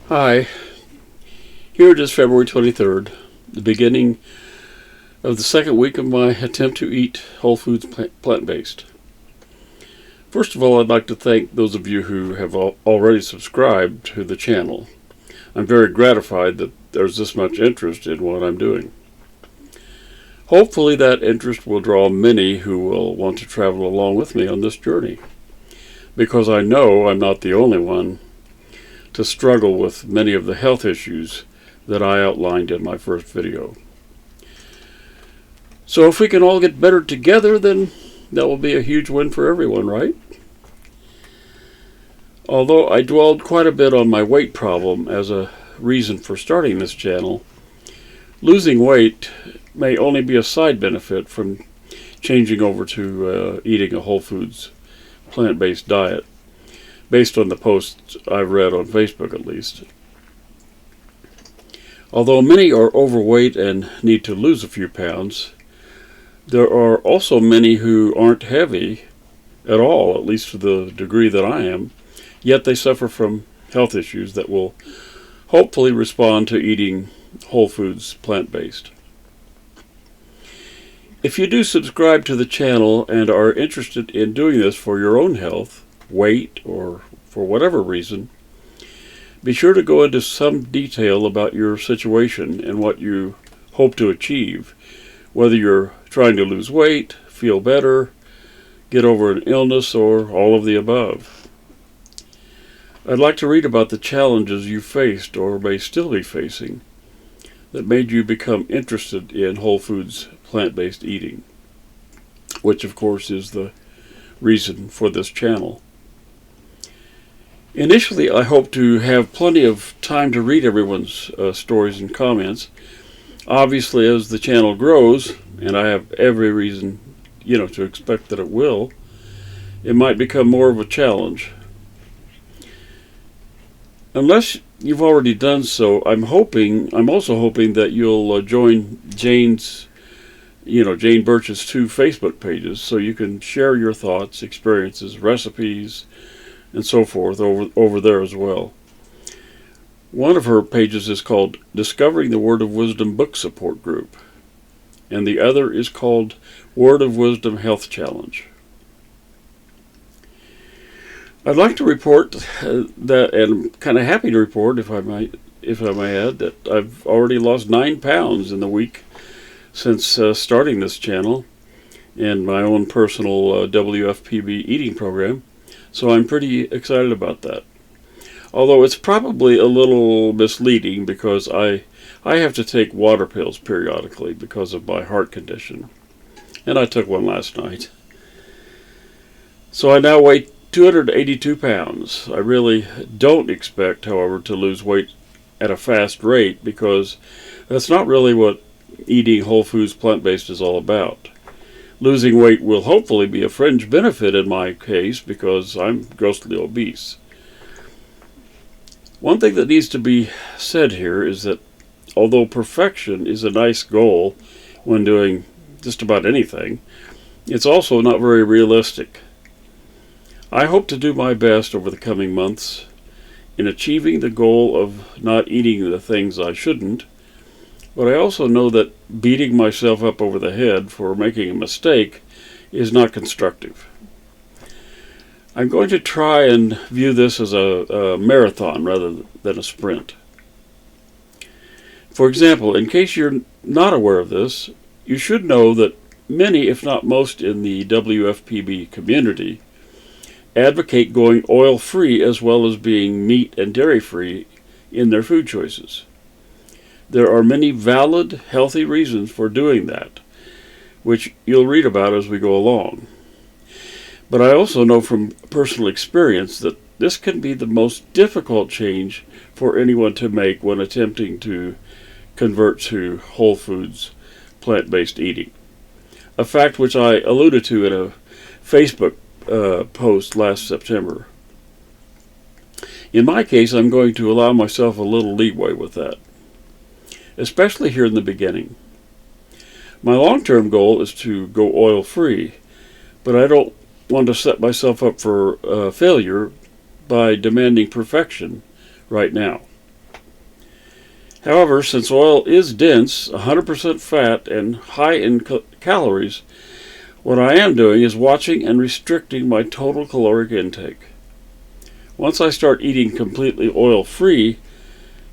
Hi, here it is February 23rd, the beginning of the second week of my attempt to eat whole foods plant-based. First of all, I'd like to thank those of you who have already subscribed to the channel. I'm very gratified that there's this much interest in what I'm doing. Hopefully that interest will draw many who will want to travel along with me on this journey, because I know I'm not the only one to struggle with many of the health issues that I outlined in my first video. So if we can all get better together, then that will be a huge win for everyone, right? Although I dwelled quite a bit on my weight problem as a reason for starting this channel, losing weight may only be a side benefit from changing over to eating a whole foods plant-based diet, based on the posts I've read on Facebook at least. Although many are overweight and need to lose a few pounds, there are also many who aren't heavy at all, at least to the degree that I am, yet they suffer from health issues that will hopefully respond to eating whole foods plant-based. If you do subscribe to the channel and are interested in doing this for your own health, weight, or for whatever reason, be sure to go into some detail about your situation and what you hope to achieve, whether you're trying to lose weight, feel better, get over an illness, or all of the above. I'd like to read about the challenges you faced or may still be facing that made you become interested in whole foods plant-based eating, which of course is the reason for this channel. Initially, I hope to have plenty of time to read everyone's stories and comments. Obviously, as the channel grows, and I have every reason, to expect that it will, it might become more of a challenge. Unless you've already done so, I'm also hoping that you'll join Jane Birch's 2 Facebook pages, so you can share your thoughts, experiences, recipes, and so forth over there as well. One of her pages is called Discovering the Word of Wisdom Book Support Group, and the other is called Word of Wisdom Health Challenge. I'd like to report that, and I'm kind of happy to report, if I may add, that I've already lost 9 pounds in the week since starting this channel and my own personal WFPB eating program. So I'm pretty excited about that. Although it's probably a little misleading because I have to take water pills periodically because of my heart condition. And I took one last night. So I now weigh 282 pounds. I really don't expect, however, to lose weight at a fast rate, because that's not really what eating whole foods plant-based is all about. Losing weight will hopefully be a fringe benefit in my case because I'm grossly obese. One thing that needs to be said here is that although perfection is a nice goal when doing just about anything, it's also not very realistic. I hope to do my best over the coming months in achieving the goal of not eating the things I shouldn't, but I also know that beating myself up over the head for making a mistake is not constructive. I'm going to try and view this as a marathon rather than a sprint. For example, in case you're not aware of this, you should know that many, if not most, in the WFPB community advocate going oil-free as well as being meat and dairy-free in their food choices. There are many valid, healthy reasons for doing that, which you'll read about as we go along. But I also know from personal experience that this can be the most difficult change for anyone to make when attempting to convert to whole foods plant-based eating. A fact which I alluded to in a Facebook post last September. In my case, I'm going to allow myself a little leeway with that, especially here in the beginning. My long-term goal is to go oil-free, but I don't want to set myself up for failure by demanding perfection right now. However, since oil is dense, 100% fat, and high in calories, what I am doing is watching and restricting my total caloric intake. Once I start eating completely oil-free,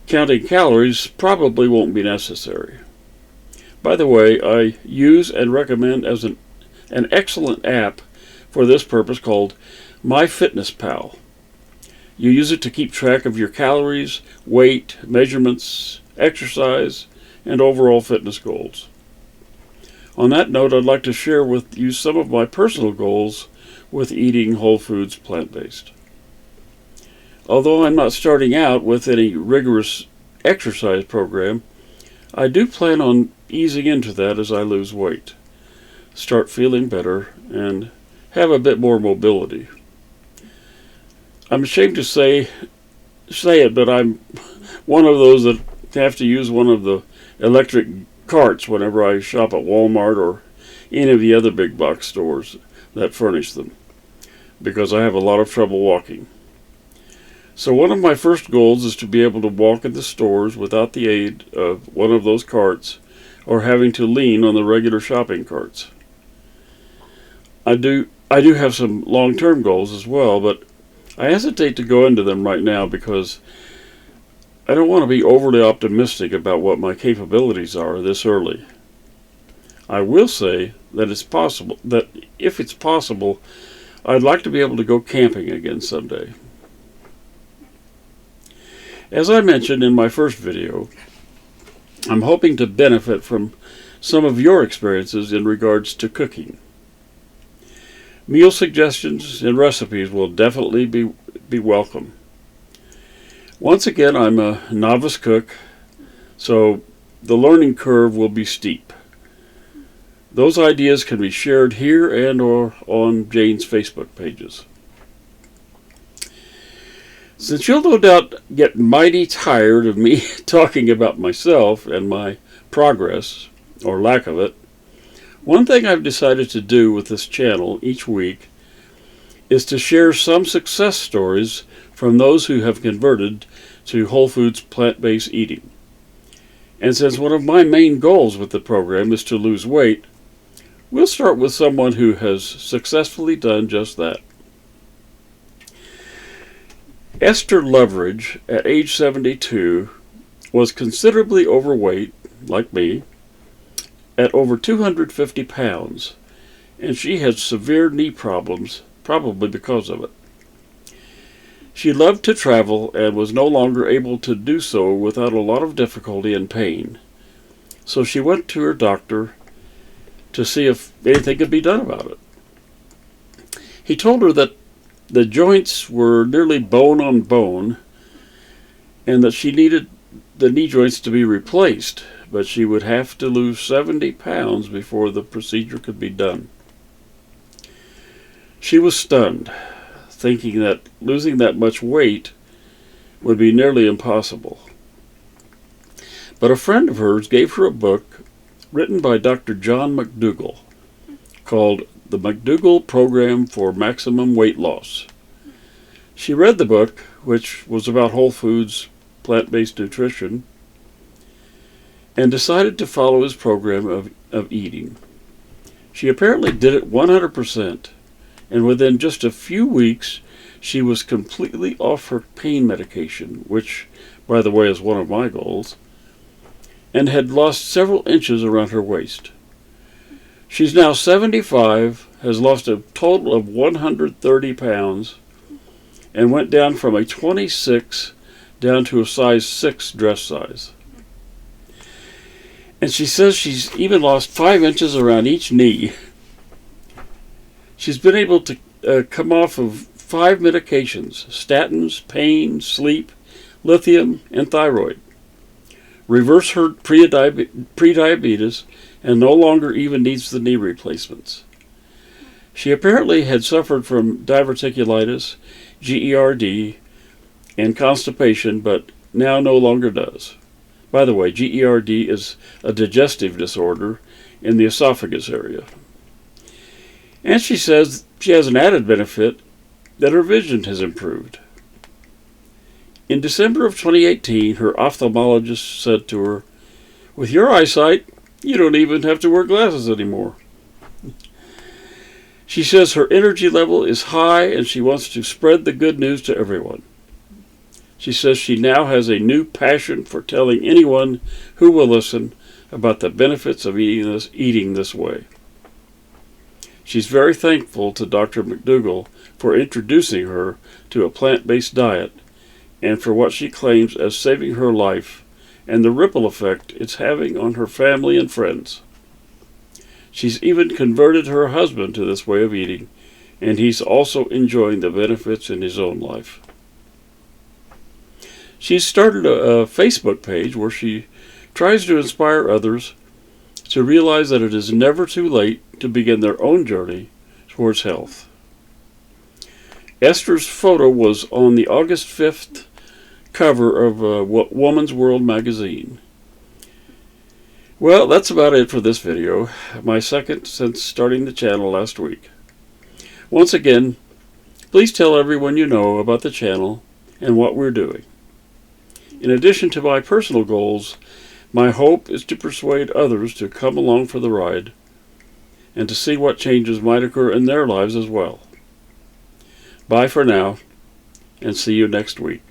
counting calories probably won't be necessary. By the way, I use and recommend as an excellent app for this purpose called MyFitnessPal. You use it to keep track of your calories, weight, measurements, exercise, and overall fitness goals. On that note, I'd like to share with you some of my personal goals with eating whole foods plant-based. Although I'm not starting out with any rigorous exercise program, I do plan on easing into that as I lose weight, start feeling better, and have a bit more mobility. I'm ashamed to say it, but I'm one of those that have to use one of the electric carts whenever I shop at Walmart or any of the other big box stores that furnish them, because I have a lot of trouble walking. So one of my first goals is to be able to walk in the stores without the aid of one of those carts or having to lean on the regular shopping carts. I do have some long-term goals as well, but I hesitate to go into them right now because I don't want to be overly optimistic about what my capabilities are this early. I will say that if it's possible, I'd like to be able to go camping again someday. As I mentioned in my first video, I'm hoping to benefit from some of your experiences in regards to cooking. Meal suggestions and recipes will definitely be welcome. Once again, I'm a novice cook, so the learning curve will be steep. Those ideas can be shared here and or on Jane's Facebook pages. Since you'll no doubt get mighty tired of me talking about myself and my progress, or lack of it, one thing I've decided to do with this channel each week is to share some success stories from those who have converted to whole foods plant-based eating. And since one of my main goals with the program is to lose weight, we'll start with someone who has successfully done just that. Esther Loveridge, at age 72, was considerably overweight, like me, at over 250 pounds, and she had severe knee problems, probably because of it. She loved to travel and was no longer able to do so without a lot of difficulty and pain, so she went to her doctor to see if anything could be done about it. He told her that the joints were nearly bone on bone and that she needed the knee joints to be replaced, but she would have to lose 70 pounds before the procedure could be done. She was stunned, thinking that losing that much weight would be nearly impossible. But a friend of hers gave her a book written by Dr. John McDougall called The McDougall Program for Maximum Weight Loss. She read the book, which was about whole foods, plant-based nutrition, and decided to follow his program of eating. She apparently did it 100%, and within just a few weeks, she was completely off her pain medication, which, by the way, is one of my goals, and had lost several inches around her waist. She's now 75, has lost a total of 130 pounds, and went down from a 26 down to a size 6 dress size. And she says she's even lost 5 inches around each knee. She's been able to come off of 5 medications: statins, pain, sleep, lithium, and thyroid. Reverse her prediabetes, and no longer even needs the knee replacements. She apparently had suffered from diverticulitis, GERD, and constipation, but now no longer does. By the way, GERD is a digestive disorder in the esophagus area. And she says she has an added benefit that her vision has improved. In December of 2018, her ophthalmologist said to her, "With your eyesight, you don't even have to wear glasses anymore." She says her energy level is high and she wants to spread the good news to everyone. She says she now has a new passion for telling anyone who will listen about the benefits of eating this way. She's very thankful to Dr. McDougall for introducing her to a plant-based diet and for what she claims as saving her life and the ripple effect it's having on her family and friends. She's even converted her husband to this way of eating, and he's also enjoying the benefits in his own life. She's started a Facebook page where she tries to inspire others to realize that it is never too late to begin their own journey towards health. Esther's photo was on the August 5th cover of Woman's World magazine. Well, that's about it for this video, my second since starting the channel last week. Once again, please tell everyone you know about the channel and what we're doing. In addition to my personal goals, my hope is to persuade others to come along for the ride and to see what changes might occur in their lives as well. Bye for now, and see you next week.